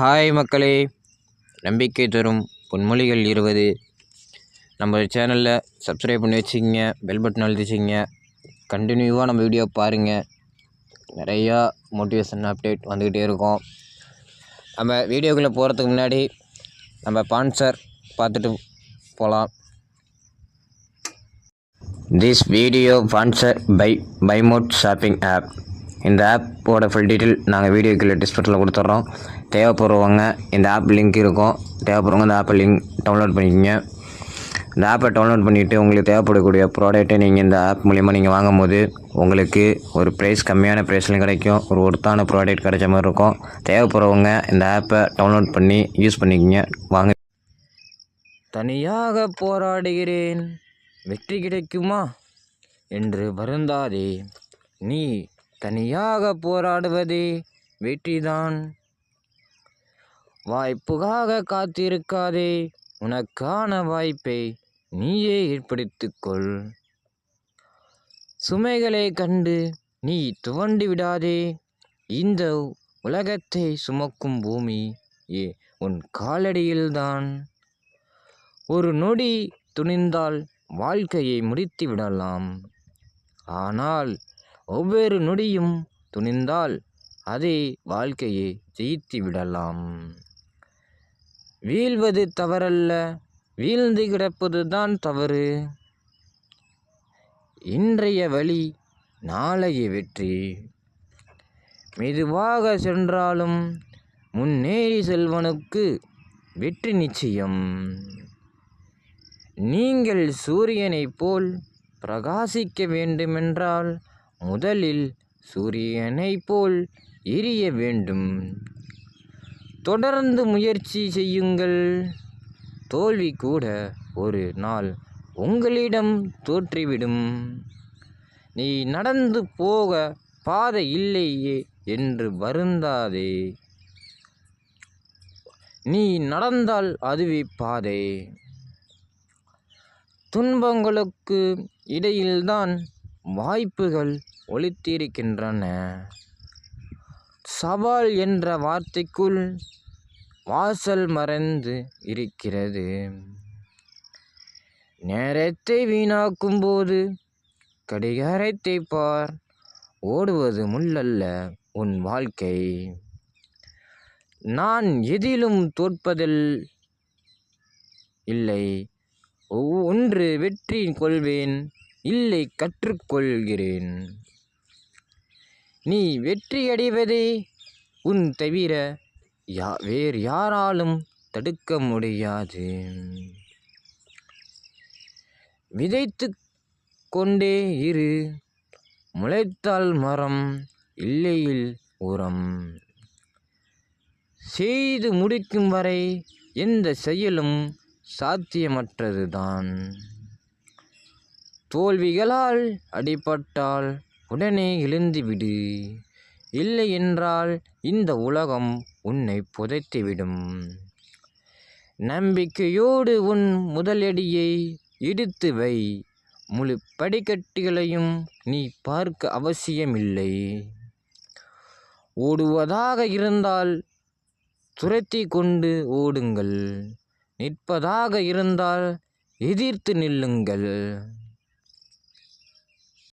Hi மக்களே, நம்பிக்கை தரும் பொன்மொழிகள் 20 நம்ம சேனலில் சப்ஸ்கிரைப் பண்ணி வச்சுக்கிங்க, பெல் பட்டன் அழுத்தி வச்சுக்கிங்க. கண்டினியூவாக நம்ம வீடியோ பாருங்கள். நிறையா மோட்டிவேஷன் அப்டேட் வந்துக்கிட்டே இருக்கும். நம்ம வீடியோக்குள்ளே போகிறதுக்கு முன்னாடி நம்ம ஸ்பான்சர் பார்த்துட்டு போகலாம். This video sponsor by Bymot shopping app. இந்த ஆப்போட ஃபுல் டீட்டெயில் நாங்கள் வீடியோக்குள்ளே டிஸ்கிரிப்ஷனில் கொடுத்துட்றோம். தேவைப்படுறவங்க இந்த ஆப் லிங்க் இருக்கும். தேவைப்படுறவங்க இந்த ஆப்பை லிங்க் டவுன்லோட் பண்ணிக்கோங்க. இந்த ஆப்பை டவுன்லோட் பண்ணிவிட்டு உங்களுக்கு தேவைப்படக்கூடிய ப்ராடக்ட்டை நீங்கள் இந்த ஆப் மூலிமா நீங்கள் வாங்கும்போது உங்களுக்கு ஒரு ப்ரைஸ் கம்மியான ப்ரைஸ்லையும் கிடைக்கும். ஒரு ஒர்த்தான ப்ராடக்ட் கிடைச்ச மாதிரி இருக்கும். தேவைப்படுறவங்க இந்த ஆப்பை டவுன்லோட் பண்ணி யூஸ் பண்ணிக்கோங்க. வாங்க. தனியாக போராடுகிறேன், வெற்றி கிடைக்குமா என்று வருந்தாதே. நீ தனியாக போராடுவதே வெற்றிதான். வாய்ப்புக்காக காத்திருக்காதே, உனக்கான வாய்ப்பை நீயே ஏற்படுத்திக்கொள். சுமைகளை கண்டு நீ துவண்டு விடாதே. இந்த உலகத்தை சுமக்கும் பூமி உன் காலடியில்தான். ஒரு நொடி துணிந்தால் வாழ்க்கையை முடித்து விடலாம். ஆனால் ஒவ்வொரு நொடியும் துணிந்தால் அதே வாழ்க்கையை ஜெயித்து விடலாம். வீழ்வது தவறல்ல, வீழ்ந்து கிடப்பது தான் தவறு. இன்றைய வழி நாளைய வெற்றி. மெதுவாக சென்றாலும் முன்னேறி செல்வனுக்கு வெற்றி நிச்சயம். நீங்கள் சூரியனைப் போல் பிரகாசிக்க வேண்டுமென்றால் முதலில் சூரியனைப் போல் எரிய வேண்டும். தொடர்ந்து முயற்சி செய்யுங்கள். தோல்வி கூட ஒரு நாள் உங்களிடம் தோற்றிவிடும். நீ நடந்து போக பாதை இல்லையே என்று வருந்தாதே. நீ நடந்தால் அதுவே பாதை. துன்பங்களுக்கு இடையில்தான் வாய்ப்புகள் ஒளித்திருக்கின்றன. சவால் என்ற வார்த்தைக்குள் வாசல் மறைந்து இருக்கிறது. நேரத்தை வீணாக்கும் போது கடிகாரத்தை பார். ஓடுவது முள்ளல்ல உன் வாழ்க்கை. நான் எதிலும் தோற்பதில் இல்லை. ஒன்று வெற்றி கொள்வேன், இல்லை கற்றுக்கொள்கிறேன். நீ வெற்றியடைவதே உன் தவிர வேறு யாராலும் தடுக்க முடியாது. விதைத்து கொண்டே இரு, முளைத்தால் மரம், இல்லையில் உரம். செய்து முடிக்கும் வரை எந்த செயலும் சாத்தியமற்றதுதான். தோல்விகளால் அடிபட்டால் உடனே எழுந்துவிடு. இல்லை என்றால் இந்த உலகம் உன்னை புதைத்துவிடும். நம்பிக்கையோடு உன் முதலடியை எடுத்து வை. முழு படிக்கட்டுகளையும் நீ பார்க்க அவசியமில்லை. ஓடுவதாக இருந்தால் துரத்தி கொண்டு ஓடுங்கள். நிற்பதாக இருந்தால் எதிர்த்து நில்லுங்கள்.